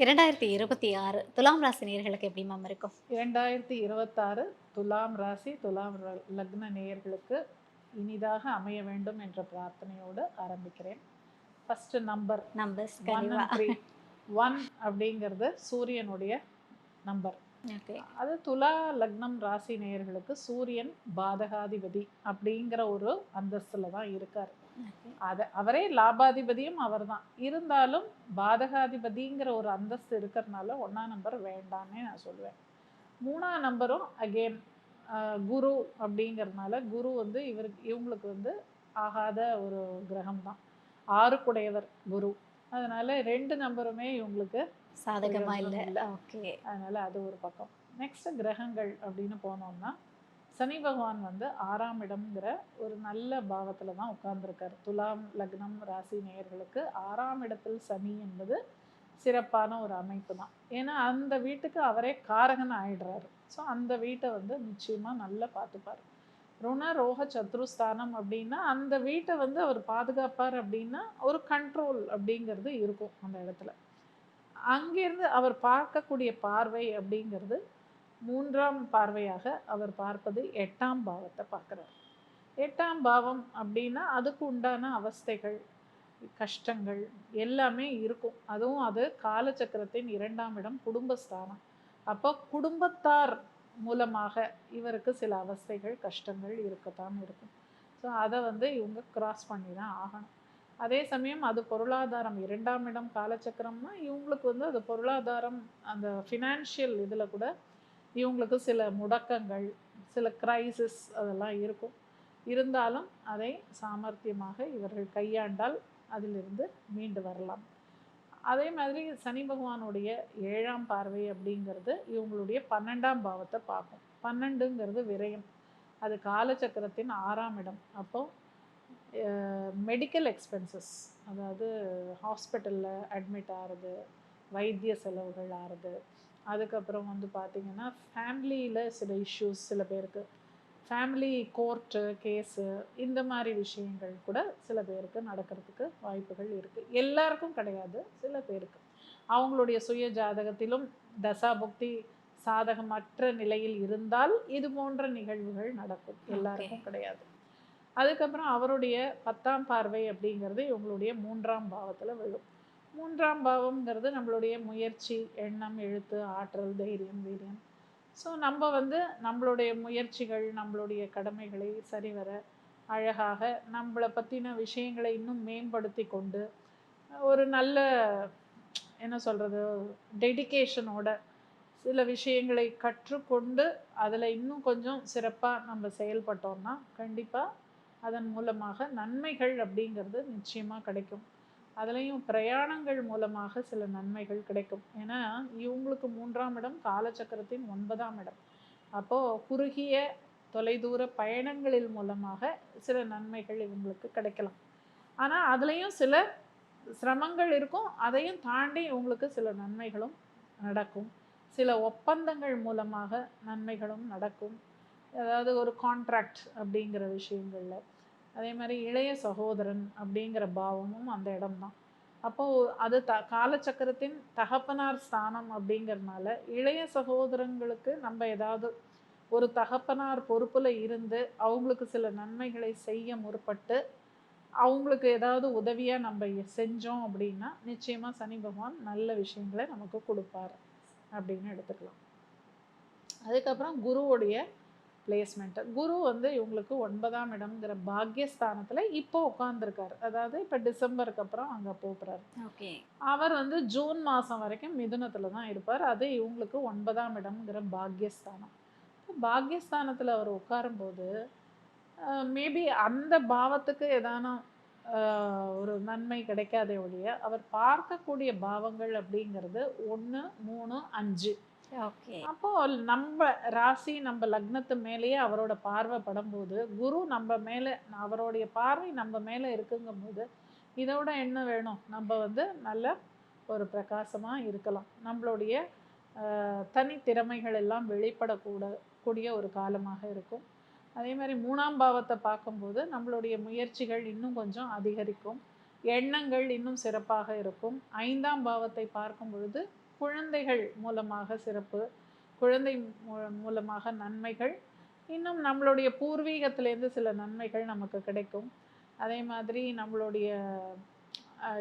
2026 துலாம் ராசி நேயர்களுக்கு எப்படி மேம் இருக்கும்? 2026 துலாம் ராசி, லக்ன நேயர்களுக்கு இனிதாக அமைய வேண்டும் என்ற பிரார்த்தனையோடு ஆரம்பிக்கிறேன். ஃபர்ஸ்ட் நம்பர் நம்பர்ஸ் 1 கண்டிப்பா. அண்ட் 3. 1 அப்படிங்கிறது சூரியனுடைய நம்பர். ஓகே. அது துலா லக்னம் ராசி நேயர்களுக்கு சூரியன் பாதகாதிபதி அப்படிங்கிற ஒரு அந்தஸ்துல தான் இருக்காரு. ஓகே. அவரே லாபாதிபதியும் அவர்தான். இருந்தாலும் பாதகாதிபதிங்கிற ஒரு அந்தஸ்து இருக்கிறதுனால 1ஆம் நம்பர் வேண்டான்னே நான் சொல்லுவேன். 3ஆம் நம்பரும் அகெயின் குரு அப்படிங்கிறதுனால குரு வந்து இவங்களுக்கு வந்து ஆகாத ஒரு கிரகம் தான். 6க்குடையவர் குரு. அதனால 2 நம்பருமே இவங்களுக்கு சாதகமா இல்ல. பிரயோஜனம் இல்ல. ஓகே. அதனால அது ஒரு பக்கம். நெக்ஸ்ட் கிரகங்கள் அப்படின்னு போனோம்னா சனி பகவான் வந்து 6ஆம் இடம்ங்கிற ஒரு நல்ல பாவத்துல தான் உட்கார்ந்துருக்காரு. துலாம் லக்னம் ராசி நேயர்களுக்கு 6ஆம் இடத்தில் சனி என்பது சிறப்பான ஒரு அமைப்பு தான். ஏன்னா அந்த வீட்டுக்கு அவரே காரகன் ஆயிடுறாரு. ஸோ அந்த வீட்டை வந்து நிச்சயமா நல்லா பார்த்துப்பாரு. ருண ரோக சத்ருஸ்தானம் அப்படின்னா அந்த வீட்டை வந்து அவர் பாதுகாப்பார் அப்படின்னா ஒரு கண்ட்ரோல் அப்படிங்கிறது இருக்கும் அந்த இடத்துல. அங்கிருந்து அவர் பார்க்கக்கூடிய பார்வை அப்படிங்கிறது 3ஆம் பார்வையாக அவர் பார்ப்பது 8ஆம் பாவத்தை பார்க்குறார். 8ஆம் பாவம் அப்படின்னா அதுக்கு உண்டான அவஸ்தைகள், கஷ்டங்கள் எல்லாமே இருக்கும். அதுவும் அது காலச்சக்கரத்தின் 2ஆம் இடம் குடும்பஸ்தானம். அப்போ குடும்பத்தார் மூலமாக இவருக்கு சில அவஸ்தைகள், கஷ்டங்கள் இருக்கத்தான் இருக்கும். ஸோ அதை வந்து இவங்க கிராஸ் பண்ணி தான் ஆகணும். அதே சமயம் அது பொருளாதாரம் 2ஆம் இடம் காலச்சக்கரம்னா இவங்களுக்கு வந்து அது பொருளாதாரம் அந்த ஃபினான்ஷியல் இதில் கூட இவங்களுக்கு சில முடக்கங்கள், சில கிரைசிஸ் அதெல்லாம் இருக்கும். இருந்தாலும் அதை சாமர்த்தியமாக இவர்கள் கையாண்டால் அதிலிருந்து மீண்டு வரலாம். அதே மாதிரி சனி பகவானுடைய 7ஆம் பார்வை அப்படிங்கிறது இவங்களுடைய 12ஆம் பாவத்தை பார்க்கும். 12ங்கிறது விரயம். அது காலச்சக்கரத்தின் 6ஆம் இடம். அப்போ மெடிக்கல் எக்ஸ்பென்சஸ், அதாவது ஹாஸ்பிட்டலில் அட்மிட் ஆகிறது, வைத்திய செலவுகள் ஆகிறது, அதுக்கப்புறம் வந்து பார்த்திங்கன்னா ஃபேமிலியில் சில இஷ்யூஸ், சில பேருக்கு ஃபேமிலி கோர்ட்டு கேஸு இந்த மாதிரி விஷயங்கள் கூட சில பேருக்கு நடக்கிறதுக்கு வாய்ப்புகள் இருக்குது. எல்லாருக்கும் கிடையாது, சில பேருக்கு. அவங்களுடைய சுய ஜாதகத்திலும் தசாபுக்தி சாதகமற்ற நிலையில் இருந்தால் இது போன்ற நிகழ்வுகள் நடக்கும். ஓகே. எல்லாருக்கும் கிடையாது. அதுக்கப்புறம் அவருடைய 10ஆம் பார்வை அப்படிங்கிறது இவங்களுடைய 3ஆம் பாவத்தில் விழும். 3ஆம் பாவம்ங்கிறது நம்மளுடைய முயற்சி, எண்ணம், எழுத்து, ஆற்றல், தைரியம், வீரியம். ஸோ நம்ம வந்து நம்மளுடைய முயற்சிகள், நம்மளுடைய கடமைகளை சரிவர அழகாக நம்மளை பற்றின விஷயங்களை இன்னும் மேம்படுத்தி கொண்டு ஒரு நல்ல என்ன சொல்கிறது டெடிகேஷனோட சில விஷயங்களை கற்றுக்கொண்டு அதில் இன்னும் கொஞ்சம் சிறப்பாக நம்ம செயல்பட்டோம்னா கண்டிப்பாக அதன் மூலமாக நன்மைகள் அப்படிங்கிறது நிச்சயமாக கிடைக்கும். அதுலேயும் பிரயாணங்கள் மூலமாக சில நன்மைகள் கிடைக்கும். ஏன்னா இவங்களுக்கு 3ஆம் இடம் காலச்சக்கரத்தின் 9ஆம் இடம். அப்போது குறுகிய தொலைதூர பயணங்களில் மூலமாக சில நன்மைகள் இவங்களுக்கு கிடைக்கலாம். ஆனால் அதுலேயும் சில சிரமங்கள் இருக்கும். அதையும் தாண்டி இவங்களுக்கு சில நன்மைகளும் நடக்கும். சில ஒப்பந்தங்கள் மூலமாக நன்மைகளும் நடக்கும். அதாவது ஒரு கான்ட்ராக்ட் அப்படிங்கிற விஷயங்களில். அதே மாதிரி இளைய சகோதரன் அப்படிங்கிற பாவமும் அந்த இடம்தான். அப்போது அது காலச்சக்கரத்தின் தகப்பனார் ஸ்தானம் அப்படிங்கிறதுனால இளைய சகோதரங்களுக்கு நம்ம ஏதாவது ஒரு தகப்பனார் பொறுப்பில் இருந்து அவங்களுக்கு சில நன்மைகளை செய்ய முற்பட்டு அவங்களுக்கு ஏதாவது உதவியாக நம்ம செஞ்சோம் அப்படின்னா நிச்சயமாக சனி பகவான் நல்ல விஷயங்களை நமக்கு கொடுப்பார் அப்படின்னு எடுத்துக்கலாம். அதுக்கப்புறம் குருவுடைய பிளேஸ்மெண்ட்டு. குரு வந்து இவங்களுக்கு 9ஆம் இடம்ங்கிற பாக்யஸ்தானத்தில் இப்போ உட்காந்துருக்காரு. அதாவது இப்போ டிசம்பருக்கு அப்புறம் அங்கே போகிறாரு. ஓகே. அவர் வந்து ஜூன் மாதம் வரைக்கும் மிதுனத்தில் தான் இருப்பார். அது இவங்களுக்கு 9ஆம் இடம்ங்கிற பாக்யஸ்தானம். பாக்யஸ்தானத்தில் அவர் உட்காரும்போது மேபி அந்த பாவத்துக்கு ஏதான ஒரு நன்மை கிடைக்காதே ஒழிய அவர் பார்க்கக்கூடிய பாவங்கள் அப்படிங்கிறது 1, 3, 5. ஓகே. அப்போ நம்ம ராசி நம்ம லக்னத்து மேலேயே அவரோட பார்வை படும்போது குரு நம்ம மேலே அவருடைய பார்வை நம்ம மேலே இருக்குங்கும்போது இதோட என்ன வேணும்? நம்ம வந்து நல்ல ஒரு பிரகாசமாக இருக்கலாம். நம்மளுடைய தனித்திறமைகள் எல்லாம் கூடிய ஒரு காலமாக இருக்கும். அதே மாதிரி 3ஆம் பாவத்தை பார்க்கும்போது நம்மளுடைய முயற்சிகள் இன்னும் கொஞ்சம் அதிகரிக்கும். எண்ணங்கள் இன்னும் சிறப்பாக இருக்கும். 5ஆம் பாவத்தை பார்க்கும் பொழுது குழந்தைகள் மூலமாக சிறப்பு, குழந்தை மூலமாக நன்மைகள், இன்னும் நம்மளுடைய பூர்வீகத்திலேருந்து சில நன்மைகள் நமக்கு கிடைக்கும். அதே மாதிரி நம்மளுடைய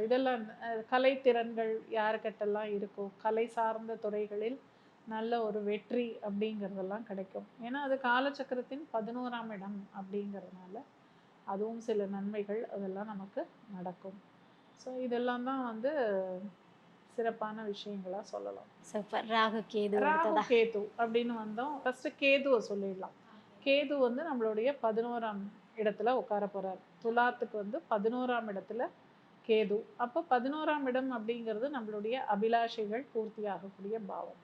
இதெல்லாம் கலைத்திறன்கள் யாருக்கிட்டலாம் இருக்கோ, கலை சார்ந்த துறைகளில் நல்ல ஒரு வெற்றி அப்படிங்கிறதெல்லாம் கிடைக்கும். ஏன்னா அது காலச்சக்கரத்தின் 11ஆம் இடம் அப்படிங்கிறதுனால அதுவும் சில நன்மைகள் அதெல்லாம் நமக்கு நடக்கும். ஸோ இதெல்லாம் தான் வந்து சிறப்பான விஷயங்களா சொல்லலாம். சூப்பர். ராகு கேது ராகு அடுத்ததா? கேது அப்படின்னு வந்தோம். ஃபர்ஸ்ட் கேதுவை சொல்லிடலாம். கேது வந்து நம்மளுடைய 11ஆம் இடத்துல உட்கார போறார். துலாத்துக்கு வந்து 11ஆம் இடத்துல கேது. அப்போ 11ஆம் இடம் அப்படிங்கிறது நம்மளுடைய அபிலாஷைகள் பூர்த்தி ஆகக்கூடிய பாவம்.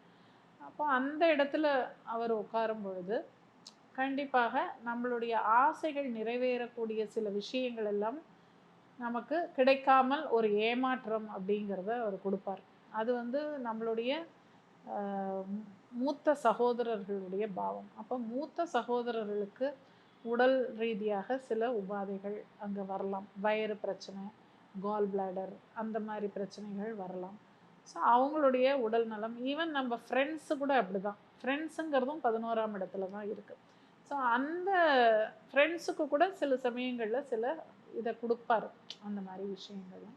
அப்போ அந்த இடத்துல அவர் உட்காரும் பொழுது கண்டிப்பாக நம்மளுடைய ஆசைகள் நிறைவேறக்கூடிய சில விஷயங்கள் எல்லாம் நமக்கு கிடைக்காமல் ஒரு ஏமாற்றம் அப்படிங்கிறத அவர் கொடுப்பார். அது வந்து நம்மளுடைய மூத்த சகோதரர்களுடைய பாவம். அப்போ மூத்த சகோதரர்களுக்கு உடல் ரீதியாக சில உபாதைகள் அங்கே வரலாம். வயிறு பிரச்சனை, கால் பிளாடர் அந்த மாதிரி பிரச்சனைகள் வரலாம். ஸோ அவங்களுடைய உடல் நலம், ஈவன் நம்ம ஃப்ரெண்ட்ஸு கூட அப்படி தான். ஃப்ரெண்ட்ஸுங்கிறதும் 11ஆம் இடத்துல தான் இருக்குது. ஸோ அந்த ஃப்ரெண்ட்ஸுக்கு கூட சில சமயங்களில் சில இதை கொடுப்பாரு, அந்த மாதிரி விஷயங்கள்லாம்.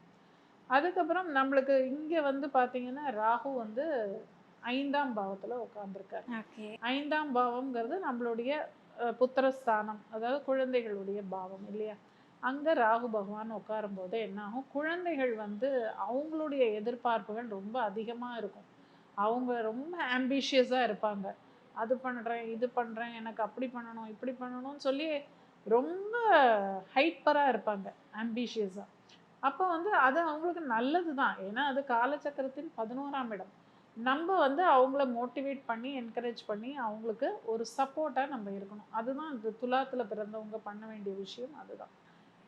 அதுக்கப்புறம் நம்மளுக்கு இங்கே வந்து பார்த்தீங்கன்னா ராகு வந்து 5ஆம் பாவத்தில் உட்காந்துருக்காரு. ஓகே. 5ஆம் பாவம்ங்கிறது நம்மளுடைய புத்திரஸ்தானம், அதாவது குழந்தைகளுடைய பாவம் இல்லையா? அங்கே ராகு பகவான் உட்காரும்போது என்ன ஆகும், குழந்தைகள் வந்து அவங்களுடைய எதிர்பார்ப்புகள் ரொம்ப அதிகமாக இருக்கும். அவங்க ரொம்ப ஆம்பிஷியஸாக இருப்பாங்க. அது பண்ணுறேன், இது பண்ணுறேன், எனக்கு அப்படி பண்ணணும், இப்படி பண்ணணும்னு சொல்லி ரொம்ப ஹைப்பராக இருப்பாங்க, ஆம்பிஷியஸாக. அப்போ வந்து அது அவங்களுக்கு நல்லது தான். ஏன்னா அது காலச்சக்கரத்தின் 11ஆம் இடம். நம்ம வந்து அவங்கள மோட்டிவேட் பண்ணி, என்கரேஜ் பண்ணி அவங்களுக்கு ஒரு சப்போர்ட்டாக நம்ம இருக்கணும். அதுதான் இந்த துலாத்தில் பிறந்தவங்க பண்ண வேண்டிய விஷயம் அதுதான்.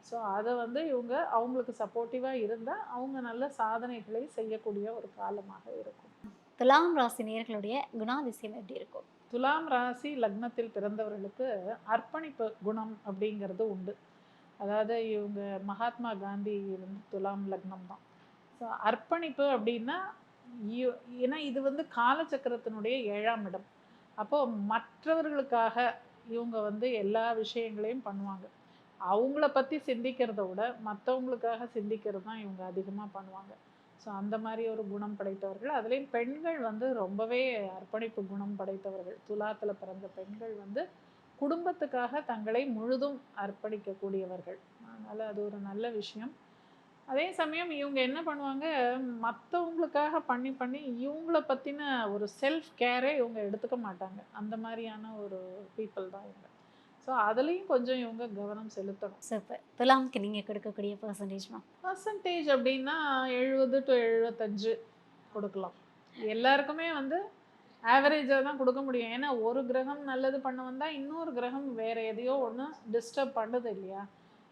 ஸோ அதை வந்து இவங்க அவங்களுக்கு சப்போர்ட்டிவாக இருந்தால் அவங்க நல்ல சாதனைகளை செய்யக்கூடிய ஒரு காலமாக இருக்கும். துலாம் ராசி நேயர்களுடைய குணாதிசயம் எப்படி இருக்கும்? துலாம் ராசி லக்னத்தில் பிறந்தவர்களுக்கு அர்ப்பணிப்பு குணம் அப்படிங்கிறது உண்டு. அதாவது இவங்க மகாத்மா காந்தி வந்து துலாம் லக்னம் தான். ஸோ அர்ப்பணிப்பு அப்படின்னா ஏன்னா இது வந்து காலச்சக்கரத்தினுடைய 7ஆம் இடம். அப்போது மற்றவர்களுக்காக இவங்க வந்து எல்லா விஷயங்களையும் பண்ணுவாங்க. அவங்கள பற்றி சிந்திக்கிறத விட மற்றவங்களுக்காக சிந்திக்கிறது தான் இவங்க அதிகமாக பண்ணுவாங்க. ஸோ அந்த மாதிரி ஒரு குணம் படைத்தவர்கள். அதுலேயும் பெண்கள் வந்து ரொம்பவே அர்ப்பணிப்பு குணம் படைத்தவர்கள். துலாத்தில் பிறந்த பெண்கள் வந்து குடும்பத்துக்காக தங்களை முழுதும் அர்ப்பணிக்கக்கூடியவர்கள். அதனால் அது ஒரு நல்ல விஷயம். அதே சமயம் இவங்க என்ன பண்ணுவாங்க, மற்றவங்களுக்காக பண்ணி பண்ணி இவங்கள பற்றின ஒரு செல்ஃப் கேரே இவங்க எடுத்துக்க மாட்டாங்க. அந்த மாதிரியான ஒரு பீப்புள் தான் இவங்க. ஸோ அதுலேயும் கொஞ்சம் இவங்க கவனம் செலுத்தணும். சூப்பர். துலாம்க்கு நீங்க கொடுக்கக்கூடிய பெர்சன்டேஜ்மா? பர்சன்டேஜ் அப்படின்னா 70 to 75 கொடுக்கலாம். எல்லாருக்குமே வந்து ஆவரேஜாக தான் கொடுக்க முடியும். ஏன்னா ஒரு கிரகம் நல்லது பண்ண வந்தால் இன்னொரு கிரகம் வேறு எதையோ ஒன்று டிஸ்டர்ப் பண்ணுது இல்லையா?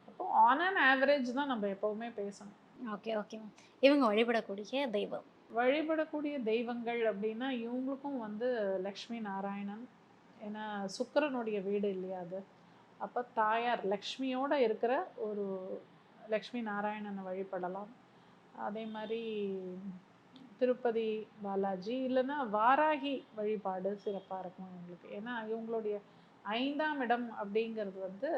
அப்போ ஆன் அன் ஆவரேஜ் தான் நம்ம எப்போவுமே பேசணும். Okay, okay ma'am. இவங்க வழிபடக்கூடிய தெய்வம்? வழிபடக்கூடிய தெய்வங்கள் அப்படின்னா இவங்களுக்கும் வந்து லக்ஷ்மி நாராயணன். ஏன்னா சுக்கிரனுடைய வீடு இல்லையா அது. அப்போ தாயார் லக்ஷ்மியோடு இருக்கிற ஒரு லக்ஷ்மி நாராயணனை வழிபடலாம். அதே மாதிரி திருப்பதி பாலாஜி இல்லைன்னா வாராகி வழிபாடு சிறப்பாக இருக்கும் இவங்களுக்கு. ஏன்னா இவங்களுடைய 5ஆம் இடம் அப்படிங்கிறது வந்து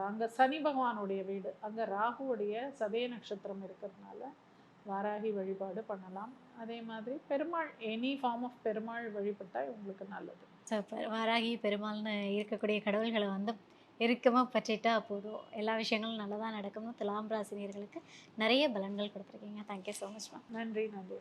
அங்கே சனி பகவானுடைய வீடு. அங்கே ராகுவுடைய சதய நட்சத்திரம் இருக்கிறதுனால வாராகி வழிபாடு பண்ணலாம். அதே மாதிரி Perumal, any form of Perumal வழிபட்டால் இவங்களுக்கு நல்லது. சூப்பர். வாராகி பெருமாள்னு இருக்கக்கூடிய கடவுள்களை வந்து இறுக்கமாக பற்றிட்டா போதும், எல்லா விஷயங்களும் நல்லதாக நடக்கும்னு துலாம் ராசி நேயர்களுக்கு நிறைய பலன்கள் கொடுத்துருக்கீங்க. Thank you so much ma'am. நன்றி, நன்றி.